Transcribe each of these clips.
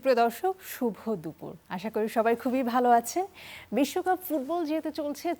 সুপ্রিয় দর্শক, শুভ দুপুর। আশা করি সবাই খুবই ভালো আছেন। বিশ্বকাপ ফুটবল যেহেতু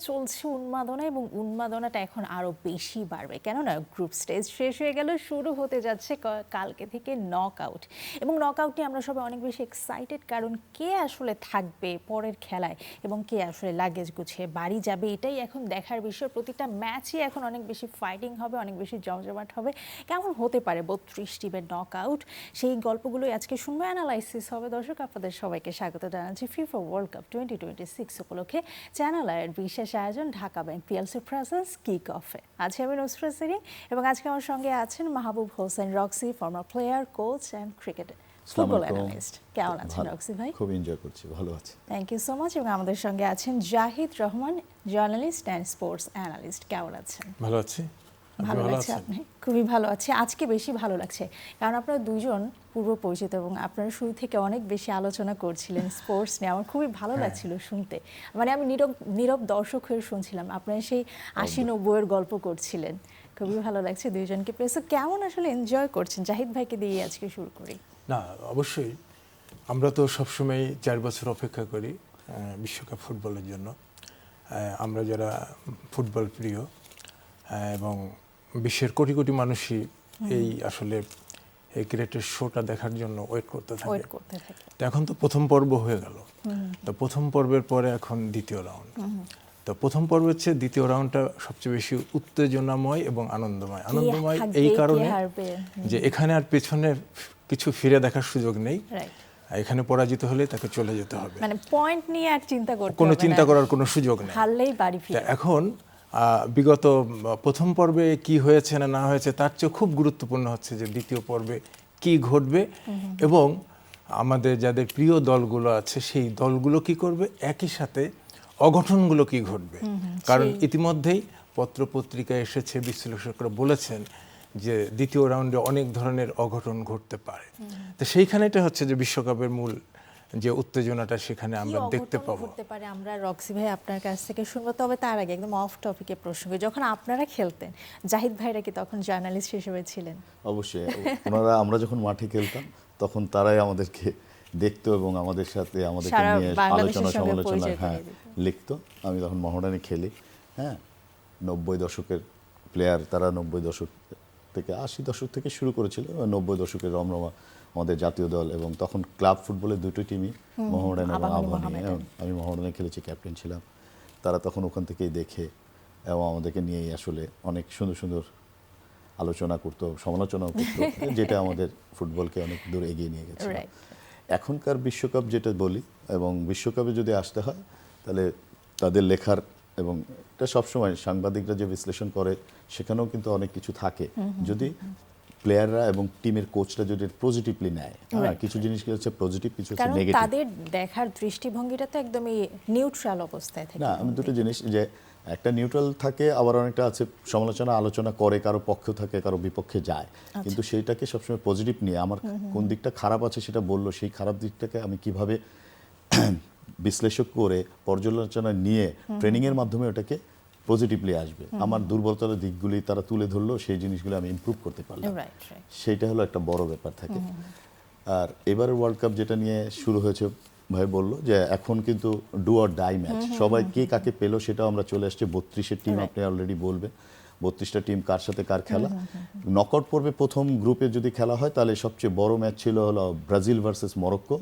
চলছে উন্মাদনা, এবং উন্মাদনাটা এখন আরও বেশি বাড়বে। কেননা গ্রুপ স্টেজ শেষ হয়ে গেল, শুরু হতে যাচ্ছে কালকে থেকে নক আউট। এবং নক আউট নিয়ে আমরা সবাই অনেক বেশি এক্সাইটেড, কারণ কে আসলে থাকবে পরের খেলায় এবং কে আসলে লাগেজ গুছিয়ে বাড়ি যাবে, এটাই এখন দেখার বিষয়। প্রতিটা ম্যাচই এখন অনেক বেশি ফাইটিং হবে, অনেক বেশি জমজমাট হবে। কেমন হতে পারে 32 টিমের নক আউট, সেই গল্পগুলোই আজকে শুনবো, অ্যানালাইসিস হবে। দর্শক, আপনাদের সবাইকে স্বাগত জানাচ্ছি ফিফা ওয়ার্ল্ড কাপ 2026 উপলক্ষে চ্যানেল আয়ের বিশেষ আয়োজন Dhaka bank PLC presence kick অফে। আজ আমি নুসরাত সেরিন, এবং আজকে আমার সঙ্গে আছেন Mahbub Hossain Roxy, former player, coach and cricket football analyst. কেমন আছেন রক্সি ভাই? খুব এনজয় করছি, ভালো আছি। Thank you so much. এবং আমাদের সঙ্গে আছেন Zahid Rahman, journalist and sports analyst. কেমন আছেন? ভালো আছি। ভালো লাগছে? আপনি? খুবই ভালো আছে। আজকে বেশি ভালো লাগছে কারণ আপনারা দুজন পূর্ব পরিচিত, এবং আপনারা শুরু থেকে অনেক বেশি আলোচনা করছিলেন স্পোর্টস নিয়ে। আমার খুবই ভালো লাগছিল শুনতে, মানে আমি নীরব দর্শক হয়ে শুনছিলাম। আপনারা সেই 80-90-এর গল্প করছিলেন, খুবই ভালো লাগছে দুইজনকে পেয়ে। কেমন আসলে এনজয় করছেন? জাহিদ ভাইকে দিয়ে আজকে শুরু করি। না, অবশ্যই আমরা তো সবসময় 4 বছর অপেক্ষা করি বিশ্বকাপ ফুটবলের জন্য। আমরা যারা ফুটবল প্রিয় এবং বিশ্বের কোটি কোটি মানুষই এই আসলে এই ক্রিকেটের শোটা দেখার জন্য ওয়েট করতে থাকে। তো এখন তো প্রথম পর্ব হয়ে গেল, তো প্রথম পর্বের পরে এখন দ্বিতীয় রাউন্ড। তো প্রথম পর্বের চেয়ে দ্বিতীয় রাউন্ডটা সবচেয়ে বেশি উত্তেজনাময় এবং আনন্দময় এই কারণে যে এখানে আর পেছনে কিছু ফিরে দেখার সুযোগ নেই। এখানে পরাজিত হলে তাকে চলে যেতে হবে, মানে পয়েন্ট নিয়ে আর চিন্তা করার কোনো সুযোগ নেই। হারলেই বাড়ি ফিরে। এখন বিগত প্রথম পর্বে কি হয়েছে না হয়েছে তার চেয়ে খুব গুরুত্বপূর্ণ হচ্ছে যে দ্বিতীয় পর্বে কি ঘটবে, এবং আমাদের যাদের প্রিয় দলগুলো আছে সেই দলগুলো কি করবে, একই সাথে অঘটনগুলো কি ঘটবে। কারণ ইতিমধ্যেই পত্রপত্রিকায় এসেছে, বিশ্লেষকরা বলেছেন যে দ্বিতীয় রাউন্ডে অনেক ধরনের অঘটন ঘটতে পারে। তো সেইখানেটা হচ্ছে যে বিশ্বকাপের মূল যে উত্তেজনাটা সেখানে আমরা দেখতে পাবো। আমরা রক্সি ভাই আপনার কাছ থেকে শুনবো, তবে তার আগে একদম অফ টপিকে প্রশ্ন করি। যখন আপনারা খেলতেন, জাহিদ ভাইরা কি তখন জার্নালিস্ট হিসেবে ছিলেন? অবশ্যই, আমরা যখন মাঠে খেলতাম তখন তারাই আমাদেরকে দেখতো এবং আমাদের সাথে আমাদেরকে নিয়ে আলোচনা সমালোচনা লিখতো। আমি তখন মোহামেডানে খেলি, 90 দশকের প্লেয়ার তারা, 90 দশক থেকে 80 দশক থেকে শুরু করেছিল, 90 দশকের রমরমা আমাদের জাতীয় দল। এবং তখন ক্লাব ফুটবলের দুটো টিমই, মোহামেডান এবং আবাহনী। আমি মোহামেডানে খেলেছি, ক্যাপ্টেন ছিলাম। তারা তখন ওখান থেকেই দেখে এবং আমাদেরকে নিয়েই আসলে অনেক সুন্দর সুন্দর আলোচনা করতো, সমালোচনাও করতো, যেটা আমাদের ফুটবলকে অনেক দূর এগিয়ে নিয়ে গেছে। এখনকার বিশ্বকাপ যেটা বলি, এবং বিশ্বকাপে যদি আসতে হয় তাহলে তাদের লেখার, এবং এটা সবসময় সাংবাদিকরা যে বিশ্লেষণ করে সেখানেও কিন্তু অনেক কিছু থাকে, যদি প্লেয়াররা এবং টিমের কোচরা যদি পজিটিভলি নেয়। কিছু জিনিস কি হচ্ছে পজিটিভ, কিছু হচ্ছে নেগেটিভ। তাদের দেখার দৃষ্টিভঙ্গিটা তো একদমই নিউট্রাল অবস্থায় থাকে। না, আমি দুটো জিনিস, যে একটা নিউট্রাল থাকে, আবার অনেকটা আছে সমালোচনা আলোচনা করে, কারো পক্ষে থাকে কারো বিপক্ষে যায়, কিন্তু সেইটাকে সবসময় পজিটিভ নিয়ে আমার কোন দিকটা খারাপ আছে সেটা বললো, সেই খারাপ দিকটাকে আমি কিভাবে বিশ্লেষক করে পর্যালোচনা নিয়ে ট্রেনিংয়ের মাধ্যমে ওটাকে পজিটিভলি আসবে, আমার দুর্বলতার দিকগুলি তারা তুলে ধরলো, সেই জিনিসগুলো আমি ইমপ্রুভ করতে পারলাম, সেইটা হলো একটা বড় ব্যাপার থাকে। আর এবারের ওয়ার্ল্ড কাপ যেটা নিয়ে শুরু হয়েছে, ভাই বললো যে এখন কিন্তু ডু অর ডাই ম্যাচ, সবাই কে কাকে পেলো সেটাও আমরা চলে আসছে। 32 টিম, আপনি অলরেডি বলবেন 32টা টিম কার সাথে কার খেলা। নকআউট পর্বে প্রথম গ্রুপে যদি খেলা হয় তাহলে সবচেয়ে বড় ম্যাচ ছিল হলো Brazil versus Morocco,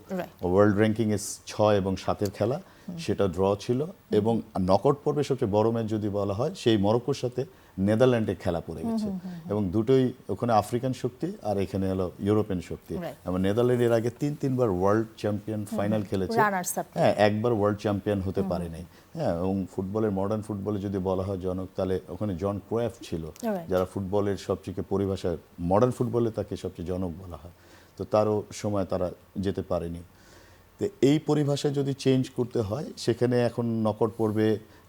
world ranking এ 6 এবং 7-এর খেলা, সেটা ড্র ছিল। এবং নকআউট পর্বে সবচেয়ে বড় ম্যাচ যদি বলা হয়, সেই মরক্কোর সাথে নেদারল্যান্ডের খেলা পড়ে গেছে, এবং দুটোই ওখানে আফ্রিকান শক্তি আর এখানে হলো ইউরোপিয়ান শক্তি। এবং নেদারল্যান্ড এর আগে 3বার ওয়ার্ল্ড চ্যাম্পিয়ন ফাইনাল খেলেছে, একবার ওয়ার্ল্ড চ্যাম্পিয়ন হতে পারে নাই। এবং ফুটবলের, মডার্ন ফুটবলে যদি বলা হয় জনক, তাহলে ওখানে জন ক্রুইফ ছিল, যারা ফুটবলের সবচেয়ে পরিভাষায় মডার্ন ফুটবলে তাকে সবচেয়ে জনক বলা হয়। তো তারও সময় তারা যেতে পারেনি। তো এই পরিভাষায় যদি চেঞ্জ করতে হয়, সেখানে এখন নকআউট পর্বে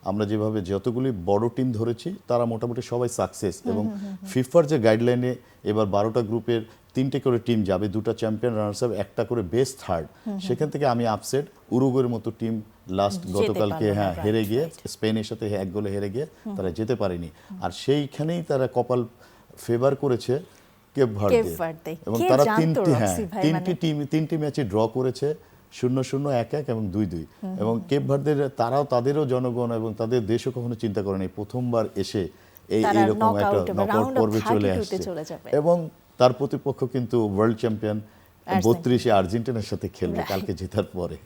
আমরা যেভাবে যতগুলি বড় টিম ধরেছি তারা মোটামুটি সবাই সাকসেস, এবং ফিফার যে গাইডলাইনে এবার 12টা গ্রুপের 3টে করে টিম যাবে, 2টা চ্যাম্পিয়ন, রানার্স আপ, একটা করে বেস্ট থার্ড। সেখান থেকে আমি আপসেট উরুগুয়ের মতো টিম লাস্ট গতকালকে হেরে গিয়ে, স্পেনের সাথে 1 গোলে হেরে গিয়ে তারা যেতে পারেনি। আর সেইখানেই তারা কপাল ফেভার করেছে কেপ কেপ ভার্দে ভার্দে। এবং কে তারা জানতো রক্সি ভাই, মানে তিনটি ম্যাচে ড্র করেছে 0-0, 1-1 এবং 2-2 এবং কেপ ভার্দের তাদেরও জনগণ এবং তাদের দেশও কখনো চিন্তা করেনি প্রথমবার এসে তারা এইরকম একটা knockout বা নকআউট round of পর্বে চলে 32 তে আসছে চলে যাবে। এবং তার প্রতিপক্ষ কিন্তু ওয়ার্ল্ড চ্যাম্পিয়ন আর্জেন্টিনা। 32-এ আর্জেন্টিনার সাথে খেলবে কালকে জেতার পরে।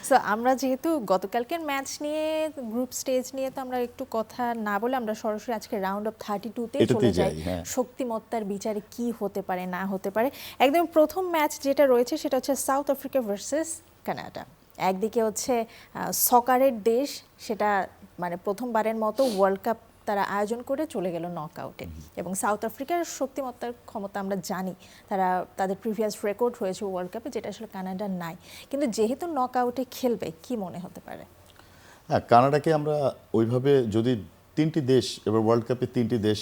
সো আমরা যেহেতু গতকালকের ম্যাচ নিয়ে, গ্রুপ স্টেজ নিয়ে তো আমরা একটু কথা না বলে আমরা সরাসরি আজকে রাউন্ড অফ 32 তে এটাতেই চলে যাই। যাই, হ্যাঁ। শক্তিমত্তার বিচারে কি হতে পারে না হতে পারে। একদম প্রথম ম্যাচ যেটা রয়েছে সেটা হচ্ছে সাউথ আফ্রিকা ভার্সেস কানাডা। একদিকে হচ্ছে সকারের দেশ, সেটা মানে প্রথমবারের মতো ওয়ার্ল্ড কাপ তারা আয়োজন করে চলে গেল নকআউটে, এবং সাউথ আফ্রিকার শক্তিমত্তার ক্ষমতা আমরা জানি, তাদের প্রিভিয়াস রেকর্ড হয়েছে ওয়ার্ল্ড কাপে, যেটা আসলে কানাডার নাই। কিন্তু যেহেতু নকআউটে খেলবে, কি মনে হতে পারে? হ্যাঁ, কানাডাকে আমরা ওইভাবে যদি 3টি দেশ এবার ওয়ার্ল্ড কাপে 3টি দেশ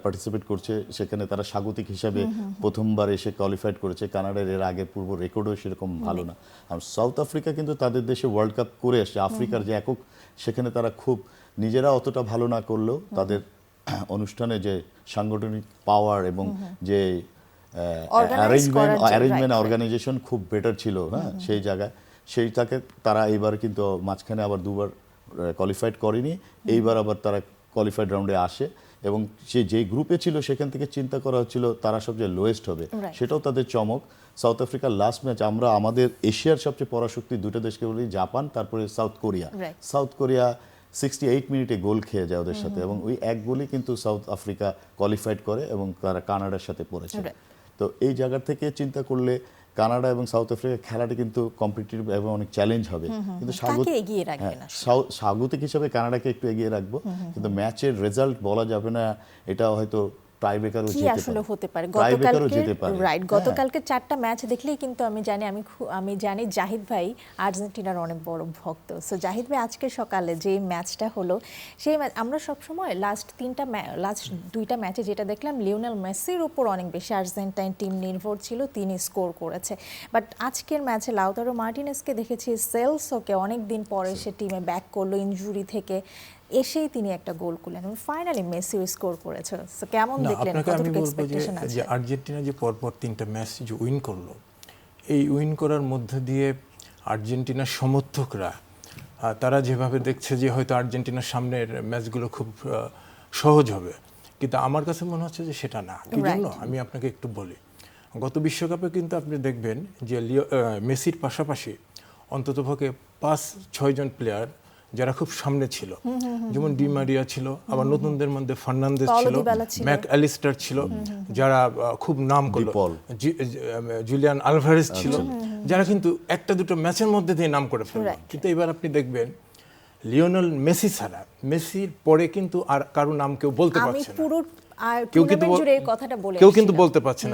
পার্টিসিপেট করছে, সেখানে তারা স্বাগতিক হিসাবে প্রথমবার এসে কোয়ালিফাইড করেছে। কানাডার এর আগের পূর্ব রেকর্ডও সেরকম ভালো না। আর সাউথ আফ্রিকা কিন্তু তাদের দেশে ওয়ার্ল্ড কাপ করে আসছে, আফ্রিকার যে একক, সেখানে তারা খুব নিজেরা অতটা ভালো না করলেও তাদের অনুষ্ঠানে যে সাংগঠনিক পাওয়ার এবং যে অ্যারেঞ্জমেন্ট অর্গানাইজেশন খুব বেটার ছিল, হ্যাঁ, সেই জায়গায় সেইটাকে তারা এইবার কিন্তু মাঝখানে আবার দুবার কোয়ালিফাইড করেনি, এইবার আবার তারা কোয়ালিফাইড রাউন্ডে আসে এবং সে যেই গ্রুপে ছিল সেখান থেকে চিন্তা করা হচ্ছিল তারা সবচেয়ে লোয়েস্ট হবে, সেটাও তাদের চমক। সাউথ আফ্রিকার লাস্ট ম্যাচ আমরা আমাদের এশিয়ার সবচেয়ে পরাশক্তি দুটো দেশকে বলি, জাপান, তারপরে সাউথ কোরিয়া। সাউথ কোরিয়া 68 মিনিটে গোল খেয়ে যায় ওদের সাথে, এবং ওই এক গোলই কিন্তু সাউথ আফ্রিকা কোয়ালিফাইড করে এবং তারা কানাডার সাথে পড়েছে। তো এই জায়গা থেকে চিন্তা করলে কানাডা এবং সাউথ আফ্রিকা খেলাটা কিন্তু কম্পিটিটিভ এবং অনেক চ্যালেঞ্জ হবে, কিন্তু স্বাগতিক হিসেবে কানাডাকে একটু এগিয়ে রাখবো, কিন্তু ম্যাচের রেজাল্ট বলা যাবে না, এটা হয়তো টাইব্রেকারও হতে পারে। গতকালকে 4টা ম্যাচ দেখলেই কিন্তু আমি জানি জাহিদ ভাই আর্জেন্টিনার অনেক বড় ভক্ত। সো জাহিদ ভাই, আজকে সকালে যে ম্যাচটা হলো, সেই ম্যাচ আমরা সবসময় লাস্ট 2টা ম্যাচে যেটা দেখলাম, লিওনেল মেসির উপর অনেক বেশি আর্জেন্টাইন টিম নির্ভর ছিল, তিনি স্কোর করেছে। বাট আজকের ম্যাচে লাউতারো মার্টিনেজকে দেখেছি, সেলসোকে অনেক দিন পরে সে টিমে ব্যাক করলো ইনজুরি থেকে, এসেই তিনি একটা গোল করলেন এবং ফাইনালি মেসি স্কোর করেছে। সো কেমন দেখলেন, কতটুকু এক্সপেকটেশন আছে? যে আর্জেন্টিনা যে পরপর 3টা ম্যাচ যে উইন করলো, এই উইন করার মধ্যে দিয়ে আর্জেন্টিনার সমর্থকরা তারা যেভাবে দেখছে যে হয়তো আর্জেন্টিনার সামনের ম্যাচগুলো খুব সহজ হবে, কিন্তু আমার কাছে মনে হচ্ছে যে সেটা না। কি জন্য আমি আপনাকে একটু বলি, গত বিশ্বকাপে কিন্তু আপনি দেখবেন যে মেসির পাশাপাশি অন্ততপক্ষে 5-6 জন প্লেয়ার যারা খুব সামনে ছিল, যেমন ডি মারিয়া ছিল, আবার নতুনদের মধ্যে ফার্নান্দেজ ছিল, ম্যাক অ্যালিস্টার ছিল, যারা খুব নাম করলো, জুলিয়ান আলভারেজ ছিল, যারা কিন্তু একটা দুটো ম্যাচের মধ্যে দিয়ে নাম করে ফেলল। কিন্তু এবার আপনি দেখবেন লিওনেল মেসি ছাড়া, মেসির পরে কিন্তু আর কারো নাম কেউ বলতে পারছে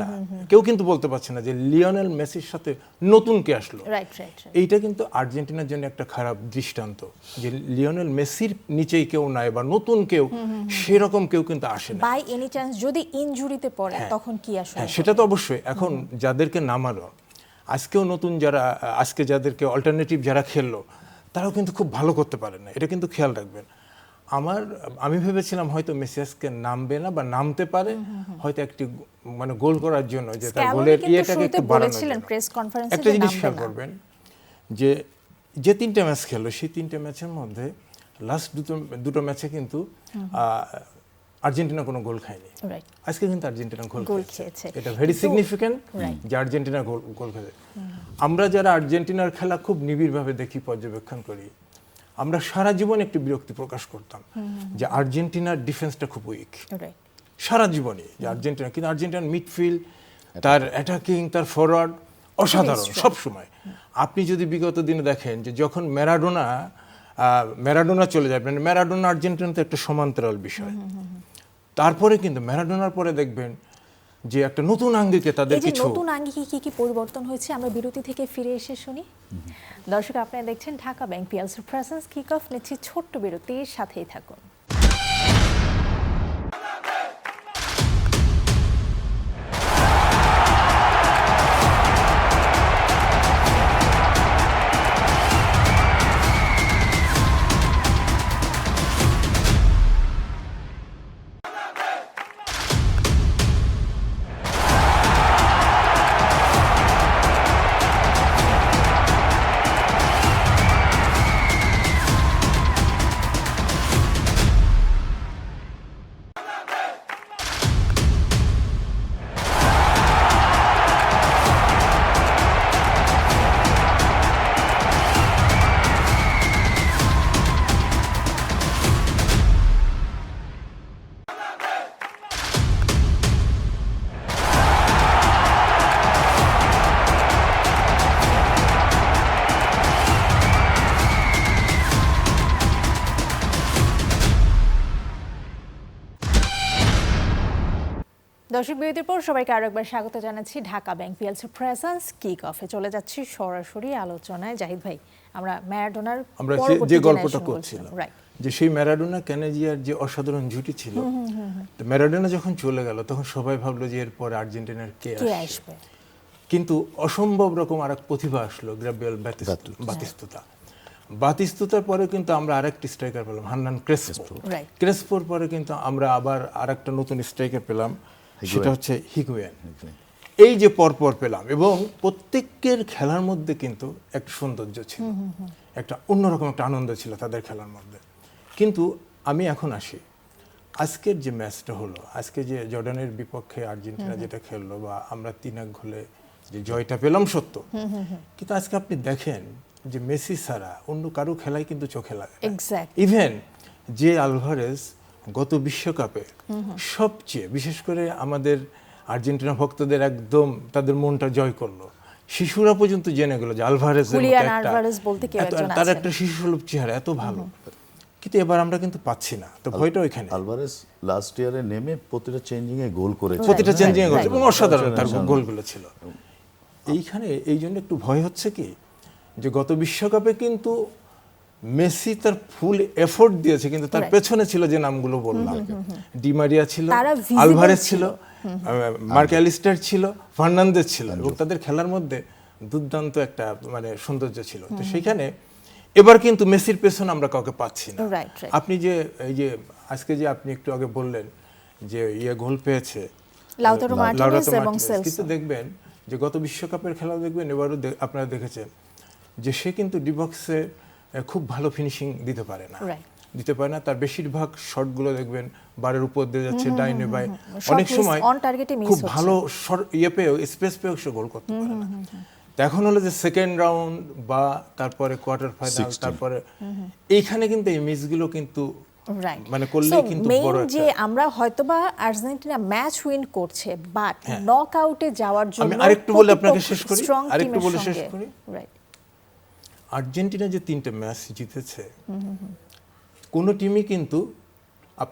না, কেউ কিন্তু বলতে পারছে না যে লিওনেল মেসির সাথে নতুন কে আসলো। এইটা কিন্তু আর্জেন্টিনার জন্য একটা খারাপ দৃষ্টান্ত, যে লিওনেল মেসির নিচেই কেউ নাই বা নতুন কেউ সেরকম কেউ কিন্তু আসে না। বাই এনি চান্স যদি ইনজুরিতে পড়ে তখন কি আসলে? সেটা তো অবশ্যই। এখন যাদেরকে নামালো, আজকেও নতুন যারা, আজকে যাদেরকে অল্টারনেটিভ যারা খেললো, তারাও কিন্তু খুব ভালো করতে পারে না, এটা কিন্তু খেয়াল রাখবেন। আমি ভেবেছিলাম হয়তো মেসি আজকে নামবে না বা নামতে পারে, হয়তো একটি মানে গোল করার জন্য, যে তার গোলের ইয়েটাকে একটু বাড়ানোর জন্য। একটা জিনিস খেয়াল করবেন যে 3টা ম্যাচ খেললো, সেই 3টা ম্যাচের মধ্যে লাস্ট দুটো ম্যাচে কিন্তু আর্জেন্টিনা কোনো গোল খায়নি। আজকে কিন্তু আর্জেন্টিনা গোল খেয়েছে, এটা ভেরি সিগনিফিক্যান্ট যে আর্জেন্টিনা গোল খেয়েছে। আমরা যারা আর্জেন্টিনার খেলা খুব নিবিড়ভাবে দেখি, পর্যবেক্ষণ করি, আমরা সারা জীবন একটু বিরক্তি প্রকাশ করতাম যে আর্জেন্টিনার ডিফেন্সটা খুব উইক, সারা জীবনে যে আর্জেন্টিনা, কিন্তু আর্জেন্টিনার মিডফিল্ড, তার অ্যাটাকিং, তার ফরওয়ার্ড অসাধারণ সব সময়। আপনি যদি বিগত দিনে দেখেন যে যখন ম্যারাডোনা চলে যাবেন, ম্যারাডোনা আর্জেন্টিনাতে একটা সমান্তরাল বিষয়, তারপরে কিন্তু ম্যারাডোনার পরে দেখবেন যে একটা নতুন আঙ্গিকে তাদের কিছু নতুন আঙ্গিকে কি পরিবর্তন হয়েছে, আমরা বিরতি থেকে ফিরে এসে শুনি। দর্শক, আপনারা দেখছেন ঢাকা ব্যাংক পিএলসির প্রেজেন্স কিক অফ, নিচ্ছি ছোট্ট বিরতির, সাথেই থাকুন। দর্শক বিরতির পর সবাইকে আরো একবার স্বাগত জানাচ্ছি Dhaka bank PLC presence kick অফে। চলে যাচ্ছি সরাসরি আলোচনায়। জাহিদ ভাই, আমরা ম্যারাডোনার আমরা পরবর্তী যে গল্পটা generation করছিলাম, বলছিলাম, right? যে সেই ম্যারাডোনা ক্যানেজিয়ার যে অসাধারণ জুটি ছিল, তো ম্যারাডোনা যখন চলে গেল তখন সবাই ভাবলো যে এরপর আর্জেন্টিনার কে কে আসবে। আসবে? কিন্তু অসম্ভব রকম আরেক প্রতিভা আসলো, গ্রাবিয়েল বাতিস্তুতা। বাতিস্তুতার পরে কিন্তু আমরা আরেকটি স্ট্রাইকার পেলাম, হান্নান ক্রেসপো। Right. ক্রেসপোর পরে কিন্তু আমরা আবার আরেকটা নতুন স্ট্রাইকার পেলাম, সেটা হচ্ছে হিগুয়েন। এই যে পরপর পেলাম, এবং প্রত্যেকের খেলার মধ্যে কিন্তু একটা সৌন্দর্য ছিল, একটা অন্যরকম একটা আনন্দ ছিল তাদের খেলার মধ্যে। কিন্তু আমি এখন আসি, আজকের যে ম্যাচটা হলো, আজকে যে জর্ডানের বিপক্ষে আর্জেন্টিনা যেটা খেললো, বা আমরা 3-1 গোলে যে জয়টা পেলাম সত্য, কিন্তু আজকে আপনি দেখেন যে মেসি ছাড়া অন্য কারো খেলাই কিন্তু চোখে লাগে না। Exactly. ইভেন যে আলভারেজ গত বিশ্বকাপে সবচেয়ে, বিশেষ করে আমাদের আর্জেন্টিনা ভক্তদের একদম তাদের মনটা জয় করলো, শিশুরা পর্যন্ত জেনে গেল যে হুলিয়ান আলভারেজ বলতে কেউ একজন তার আছেন। একটা শিশুসুলভ চেহারা, এত ভালো। কিন্তু এবার আমরা কিন্তু পাচ্ছি না, তো ভয়টা ওইখানে। আলভারেজ লাস্ট ইয়ারে নেমে প্রতিটা চেঞ্জিং এ গোল করেছে, প্রতিটা চেঞ্জিং right. এবং অসাধারণ তার গোলগুলো ছিল। এইখানে এই জন্য একটু ভয় হচ্ছে কি, যে গত বিশ্বকাপে কিন্তু মেসি তার ফুল এফোর্ট দিয়েছে, কিন্তু তার Right. পেছনে ছিল যে নামগুলো বললাম, ডি মারিয়া ছিল, তারা visible আলভারেজ ছিল। ছিল, মার্ক অ্যালিস্টার ছিল, ফার্নান্দেজ ছিল, এবং তাদের খেলার মধ্যে দুর্দান্ত একটা মানে সৌন্দর্য ছিল। তো সেইখানে এবার কিন্তু মেসির পেছনে আমরা কাউকে পাচ্ছি না। Right, right. আপনি যে এই যে আজকে যে আপনি একটু আগে বললেন যে গোল পেয়েছে লাউতারো মার্টিনেজ এবং মার্টিনেজ, সেলসো। কিন্তু দেখবেন যে গত বিশ্বকাপের খেলা দেখবেন, এবারও আপনারা দেখেছেন যে সে কিন্তু ডিবক্সে খুব ভালো ফিনিশিং দিতে পারে না, Right. দিতে পারে না। তার বেশিরভাগ শটগুলো দেখবেন বারের উপর দিয়ে যাচ্ছে, ডাইনে বাই, Shot অনেক miss, সময় on target এ miss খুব হচ্ছে। ভালো শট পেয়েও, স্পেস পেয়েও সে গোল করতে পারে না। তো এখন হলো যে সেকেন্ড রাউন্ড বা তারপরে কোয়ার্টার ফাইনাল, 16 তারপরে এইখানে কিন্তু এই মিসগুলো কিন্তু রাইট, মানে করলেই কিন্তু বড় একটা, যে আমরা হয়তোবা আর্জেন্টিনা ম্যাচ উইন করছে, বাট নক আউটে যাওয়ার জন্য আমি আরেকটু বলে আপনাকে শেষ করি, স্ট্রং আরেকটু টিমের বলে শেষ সঙ্গে, করি। রাইট। আর্জেন্টিনা যে 3টে ম্যাচ জিতেছে, কোনো টিমই কিন্তু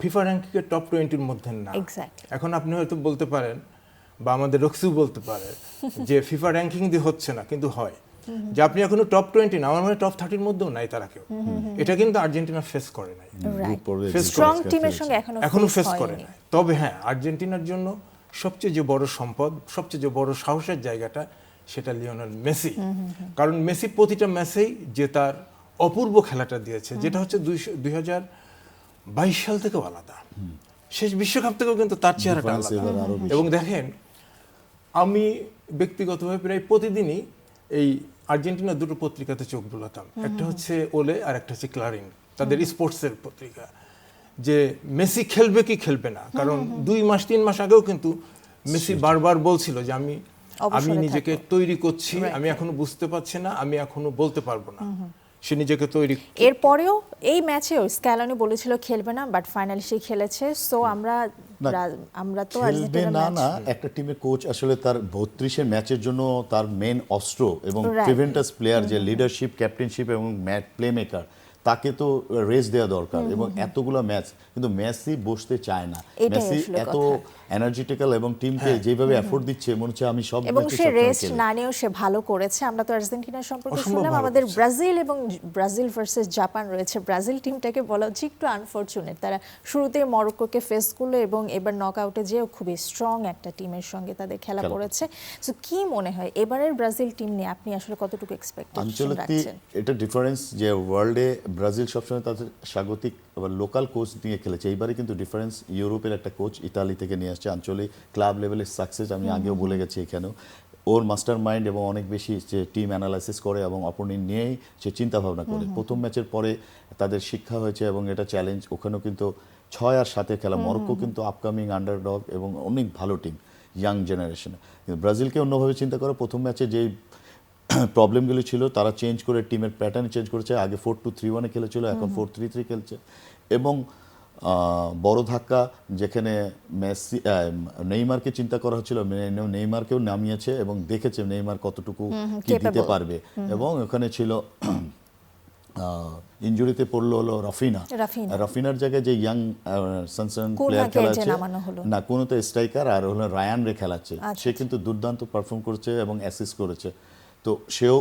ফিফা র্যাঙ্কিংয়ের টপ 20-র মধ্যে না। Exactly. এখন আপনি হয়তো বলতে পারেন, বা আমাদের রক্সিও বলতে পারে যে ফিফা র্যাঙ্কিং দিয়ে হচ্ছে না, কিন্তু হয় যে আপনি এখনো টপ 20 না, আমার মনে হয় টপ 30-র মধ্যেও নাই তারা কেউ। এটা কিন্তু আর্জেন্টিনা ফেস করে নাই, রাইট, Face স্ট্রং করে টিমের ফেলেছে। সঙ্গে এখনো ফেস হয়নি। করে নাই। তবে হ্যাঁ, আর্জেন্টিনার জন্য সবচেয়ে যে বড় সম্পদ, সবচেয়ে যে বড় সাহসের জায়গাটা, সেটা লিওনেল মেসি। কারণ মেসি প্রতিটা ম্যাচেই যে তার অপূর্ব খেলাটা দিয়েছে, যেটা হচ্ছে 2022 সাল থেকেও আলাদা, শেষ বিশ্বকাপ থেকেও কিন্তু তার চেহারাটা Difference আলাদা। এবার আরো বেশি। এবং দেখেন, আমি ব্যক্তিগতভাবে প্রায় প্রতিদিনই এই আর্জেন্টিনার দুটো পত্রিকাতে চোখ বুলাতাম, একটা হচ্ছে ওলে আর একটা হচ্ছে ক্লারিন, তাদের স্পোর্টসের পত্রিকা, যে মেসি খেলবে কি খেলবে না। কারণ 2-3 মাস আগেও কিন্তু মেসি বারবার বলছিল যে আমি অবসরে নিজেকে থাকবো। তৈরি করছি, Right, আমি এখনো বুঝতে পারছি না, আমি এখনো বলতে পারবো না। সে নিজেকে তৈরি। এরপরেও এই ম্যাচেও স্ক্যালোনি বলেছিল খেলবে না, বাট ফাইনালি সে খেলেছে। সো আমরা তো খেলবে আর্জেন্টিনার না ম্যাচ, না, একটা টিমের কোচ আসলে তার 32 ম্যাচের জন্য তার মেন অস্ত্র এবং Right. প্রিভেন্টাস প্লেয়ার, যে লিডারশিপ, ক্যাপ্টেনশিপ এবং প্লে মেকার, তাকে তো রেস্ট দেওয়া দরকার। এবং এতগুলো ম্যাচ কিন্তু মেসি বসতে চায় না। এটাই মেসি আসলে এত কথা। এনার্জেটিক্যাল এবং টিমকে যেভাবে এফোর্ট দিচ্ছে, মনে হচ্ছে আমি সব এবং ম্যাচে সে সবসময় রেস্ট খেলি। না নিয়েও সে ভালো করেছে। আমরা তো আর্জেন্টিনার সম্পর্কে অসম্ভব শুনলাম, ভালো আমাদের করেছে। ব্রাজিল এবং ব্রাজিল ভার্সেস জাপান রয়েছে। ব্রাজিল টিমটাকে বলা হচ্ছে একটু আনফরচুনেট, তারা শুরুতে মরক্কোকে ফেস করলো এবং এবার নক আউটে যেও খুবই স্ট্রং একটা টিমের সঙ্গে তাদের খেলা পড়েছে। সো কি মনে হয় এবারের ব্রাজিল টিম নিয়ে আপনি আসলে কতটুকু এক্সপেকটেশন আঞ্চলিক রাখছেন? এটা ডিফারেন্স, যে ওয়ার্ল্ডে ব্রাজিল সবসময় তাদের স্বাগতিক আবার লোকাল কোচ নিয়ে খেলেছে। এইবারে কিন্তু ডিফারেন্স, ইউরোপের একটা কোচ ইতালি থেকে নিয়ে আসছে, আঞ্চলিক ক্লাব লেভেলের সাকসেস আমি আগেও বলে গেছি এখানেও। ওর মাস্টার মাইন্ড এবং অনেক বেশি যে টিম অ্যানালাইসিস করে এবং অপোনেন্ট নিয়েই সে চিন্তা ভাবনা করে। প্রথম ম্যাচের পরে তাদের শিক্ষা হয়েছে এবং এটা চ্যালেঞ্জ। ওখানেও কিন্তু 6-7 খেলা। মরক্কো কিন্তু আপকামিং আন্ডারডগ এবং অনেক ভালো টিম, ইয়াং জেনারেশনে। কিন্তু ব্রাজিলকে অন্যভাবে চিন্তা করে প্রথম ম্যাচে যেই প্রবলেমগুলি ছিল তারা চেঞ্জ করে টিমের প্যাটার্ন চেঞ্জ করেছে। আগে 4-2-3-1 খেলেছিল, এখন 4-3-3 খেলছে। এবং বড় ধাক্কা, যেখানে মেসি নেইমারকে চিন্তা করা হচ্ছিল, নেইমারকেও নামিয়েছে এবং দেখেছে নেইমার কতটুকু কি দিতে পারবে। এবং ওখানে ছিল ইনজুরিতে পড়লো হলো রাফিনা। রাফিনার জায়গায় যে ইয়াং সানসান প্লেয়ার খেলাচ্ছে না, কোনো তো স্ট্রাইকার আর হলো রায়ান রে খেলাচ্ছে, সে কিন্তু দুর্দান্ত পারফর্ম করেছে এবং অ্যাসিস্ট করেছে। তো সেও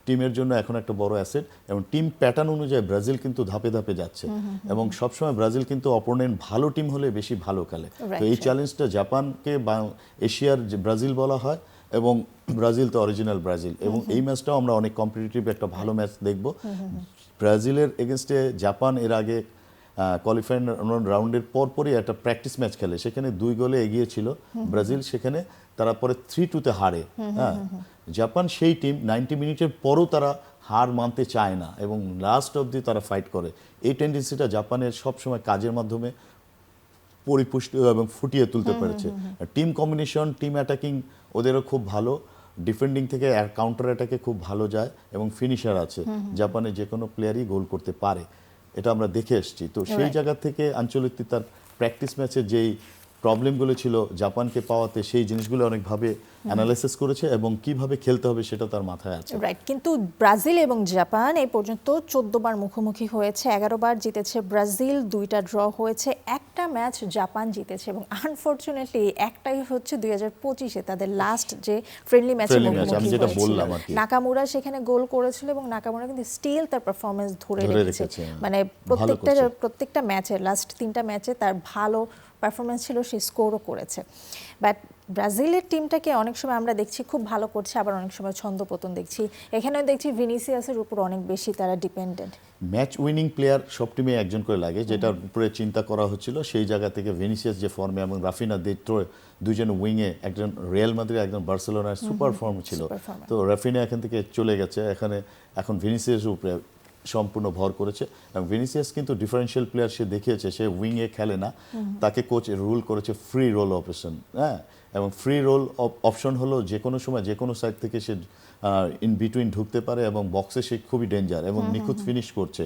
টিমের জন্য এখন একটা বড় অ্যাসেট, এবং টিম প্যাটার্ন অনুযায়ী ব্রাজিল কিন্তু ধাপে ধাপে যাচ্ছে, এবং সবসময় ব্রাজিল কিন্তু অপোনেন্ট ভালো টিম হলে বেশি ভালো খেলে। তো এই চ্যালেঞ্জটা জাপানকে এশিয়ার যে ব্রাজিল বলা হয়, এবং ব্রাজিল তো অরিজিনাল ব্রাজিল, এবং এই ম্যাচটাও আমরা অনেক কম্পিটিটিভ একটা ভালো ম্যাচ দেখব। ব্রাজিলের এগেনস্টে জাপান এর আগে কোয়ালিফাইং রাউন্ডের পরপরই একটা প্র্যাকটিস ম্যাচ খেলে, সেখানে 2 গোলে এগিয়ে ছিল ব্রাজিল, সেখানে তারা পরে 3-2 হারে। হ্যাঁ, জাপান সেই টিম 90 মিনিটের পরও তারা হার মানতে চায় না এবং লাস্ট অবধি তারা ফাইট করে। এই টেন্ডেন্সিটা জাপানের সবসময় কাজের মাধ্যমে পরিপুষ্ট এবং ফুটিয়ে তুলতে পেরেছে। টিম কম্বিনেশন, টিম অ্যাটাকিং ওদেরও খুব ভালো, ডিফেন্ডিং থেকে কাউন্টার অ্যাটাকে খুব ভালো যায়, এবং ফিনিশার আছে। জাপানে যে কোনো প্লেয়ারই গোল করতে পারে, এটা আমরা দেখে এসেছি। তো সেই জায়গা থেকে আঞ্চলিক তার প্র্যাকটিস ম্যাচে যেই প্রবলেমগুলো ছিল জাপানকে পাওয়াতে, সেই জিনিসগুলো অনেকভাবে অ্যানালাইসিস করেছে এবং কিভাবে খেলতে হবে সেটা তার মাথায় আছে। রাইট, কিন্তু ব্রাজিল এবং জাপান এই পর্যন্ত 14 বার মুখোমুখি হয়েছে, 11 বার জিতেছে ব্রাজিল, 2টা ড্র হয়েছে, একটা ম্যাচ জাপান জিতেছে, এবং আনফরচুনেটলি একটাই হচ্ছে 2025-এ তাদের লাস্ট যে ফ্রেন্ডলি ম্যাচে মুখোমুখি হয়েছিল। নাকামুরা সেখানে গোল করেছিল, এবং নাকামুরা কিন্তু স্টিল তার পারফরমেন্স ধরে রেখেছে, মানে প্রত্যেকটা ম্যাচে, লাস্ট 3টা ম্যাচে তার ভালো পারফরমেন্স ছিল, সে স্কোরও করেছে। বাট ব্রাজিলের টিমটাকে অনেক সময় আমরা দেখছি খুব ভালো করছে, আবার অনেক সময় ছন্দপতন দেখছি। এখানেও দেখছি ভিনিসিয়াসের উপর অনেক বেশি তারা ডিপেন্ডেন্ট। ম্যাচ উইনিং প্লেয়ার সব টিমে একজন করে লাগে, যেটার উপরে চিন্তা করা হচ্ছিল, সেই জায়গা থেকে ভিনিসিয়াস যে ফর্মে এবং রাফিনা দুজন উইংয়ে, একজন রিয়াল মাদ্রিদ, একজন বার্সেলোনার সুপার ফর্ম ছিল। তো রাফিনা এখান থেকে চলে গেছে, এখন ভিনিসিয়াসের উপরে সম্পূর্ণ ভর করেছে, এবং ভিনিসিয়াস কিন্তু ডিফারেন্সিয়াল প্লেয়ার, সে দেখিয়েছে সে উইংয়ে খেলে না, তাকে কোচ রুল করেছে ফ্রি রোল অপশন। হ্যাঁ, এবং ফ্রি রোল অপশন হলো যে কোনো সময় যে কোনো সাইড থেকে সে ইন বিটুইন ঢুকতে পারে, এবং বক্সে সে খুবই ডেঞ্জার এবং নিখুঁত ফিনিশ করছে।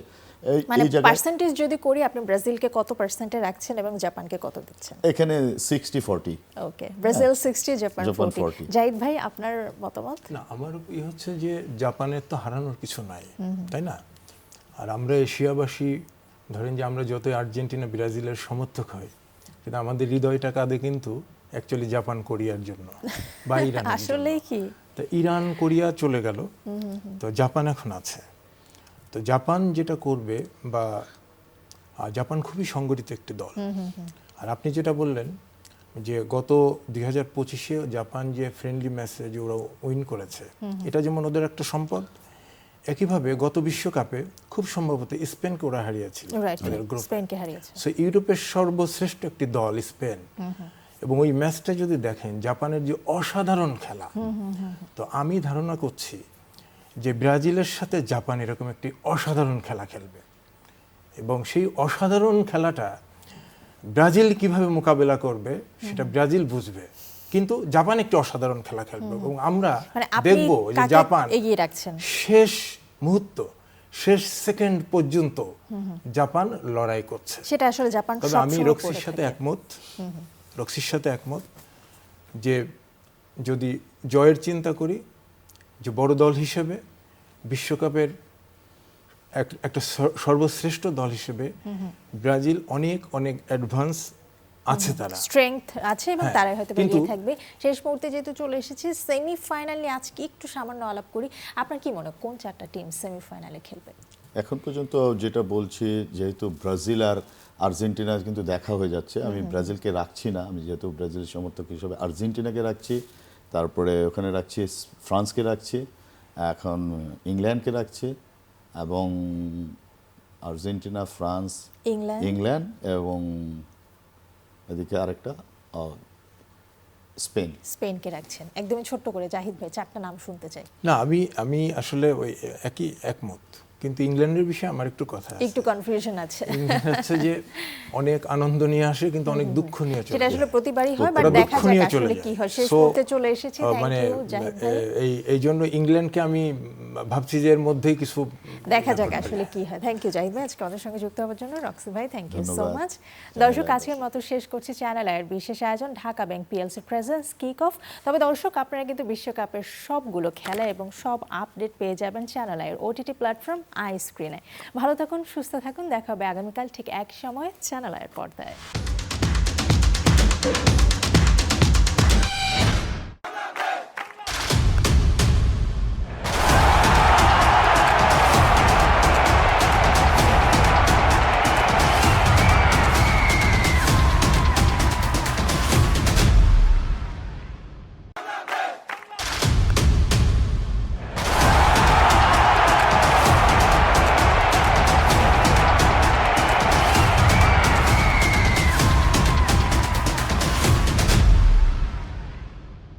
মানে পার্সেন্টেজ যদি করি, আপনি ব্রাজিলকে কত পার্সেন্টে রাখছেন এবং জাপানকে কত দিচ্ছেন? এখানে 60-40। ওকে, ব্রাজিল 60, জাপান 40। জাহিদ ভাই, আপনার মতামত? না, আমার হচ্ছে যে জাপানের তো হারানোর কিছু নাই, তাই না? আর আমরা এশিয়াবাসী, ধরেন যে আমরা যতই আর্জেন্টিনা ব্রাজিলের সমর্থক হই, কিন্তু আমাদের হৃদয়টা কাঁদে কিন্তু অ্যাকচুয়ালি জাপান কোরিয়ার জন্য বা ইরান। আসলে কি, তো ইরান কোরিয়া চলে গেল, তো জাপান এখন আছে। তো জাপান যেটা করবে, বা জাপান খুবই সংগঠিত একটি দল। আর আপনি যেটা বললেন যে গত 2025-এ জাপান যে ফ্রেন্ডলি ম্যাচে যে ওরা উইন করেছে, এটা যেমন ওদের একটা সম্পদ, একইভাবে গত বিশ্বকাপে খুব সম্ভবত স্পেনকে ওরা হারিয়েছিল, সো ইউরোপের সর্বশ্রেষ্ঠ একটি দল স্পেন। এবং ওই ম্যাচটা যদি দেখেন, জাপানের যে অসাধারণ খেলা, তো আমি ধারণা করছি যে ব্রাজিলের সাথে জাপান এরকম একটি অসাধারণ খেলা খেলবে, এবং সেই অসাধারণ খেলাটা ব্রাজিল কিভাবে মোকাবেলা করবে সেটা ব্রাজিল বুঝবে, কিন্তু জাপান একটি অসাধারণ খেলা খেলবে, এবং আমরা দেখব যে জাপান এগিয়ে রাখছেন শেষ মুহূর্ত, শেষ সেকেন্ড পর্যন্ত জাপান লড়াই করছে। সেটা আসলে জাপান সব সময়। আমি রক্সির সাথে একমত যে যদি জয়ের চিন্তা করি, যে বড় দল হিসেবে বিশ্বকাপের একটা সর্বশ্রেষ্ঠ দল হিসেবে ব্রাজিল অনেক অ্যাডভান্স আছে, তারা স্ট্রেংথ আছে, এবং তারাই হয়তো এগিয়ে থাকবে। শেষ মুহূর্তে যেহেতু চলে এসেছে, সেমিফাইনাল নিয়ে আজকে একটু সামান্য আলাপ করি। আপনার কি মনে হয় কোন 4টা টিম সেমিফাইনালে খেলবে? এখন পর্যন্ত যেটা বলছি, যেহেতু ব্রাজিল আর আর্জেন্টিনা কিন্তু দেখা হয়ে যাচ্ছে, আমি ব্রাজিলকে রাখছি না, আমি যেহেতু ব্রাজিলের সমর্থক হিসেবে আর্জেন্টিনাকে রাখছি, তারপরে ওখানে রাখছি ফ্রান্সকে রাখছি, এখন ইংল্যান্ডকে রাখছি, এবং আর্জেন্টিনা, ফ্রান্স, ইংল্যান্ড, এবং এদিকে আরেকটা স্পেনকে রাখছেন। একদমই ছোট্ট করে জাহিদ ভাই 4টা নাম শুনতে চাই। না, আমি আসলে ওই একমত, কিন্তু ইংল্যান্ডের বিষয়ে আমার একটু কথা আছে, একটু কনফিউশন আছে। হচ্ছে যে অনেক আনন্দ নিয়ে আসে, কিন্তু অনেক দুঃখ নিয়ে চলে যায়। সেটা আসলে প্রতিবারই হয়, বাট দেখা যাক আসলে কি হয়। শেষ মুহূর্তে চলে এসেছি, মানে থ্যাঙ্ক ইউ জাহিদ ভাই। এই জন্য ইংল্যান্ডকে আমি ভাবছি যে এর মধ্যেই কিছু দেখা যাক আসলে কি হয়। থ্যাংক ইউ জাহিদ ভাই, আজকে আমাদের সঙ্গে যুক্ত হওয়ার জন্য। রক্সি ভাই, থ্যাংক ইউ সো মাচ। দর্শক, আজকের মতো শেষ করছি চ্যানেল আইয়ের বিশেষ আয়োজন Dhaka bank PLC presence kick of. তবে দর্শক, আপনারা কিন্তু বিশ্বকাপের সবগুলো খেলা এবং সব আপডেট পেয়ে যাবেন চ্যানেল আইয়ের ওটিটি প্ল্যাটফর্ম আই স্ক্রিনে। ভালো থাকুন, সুস্থ থাকুন, দেখা হবে আগামীকাল ঠিক এক সময় চ্যানেল আইয়ের পর্দায়।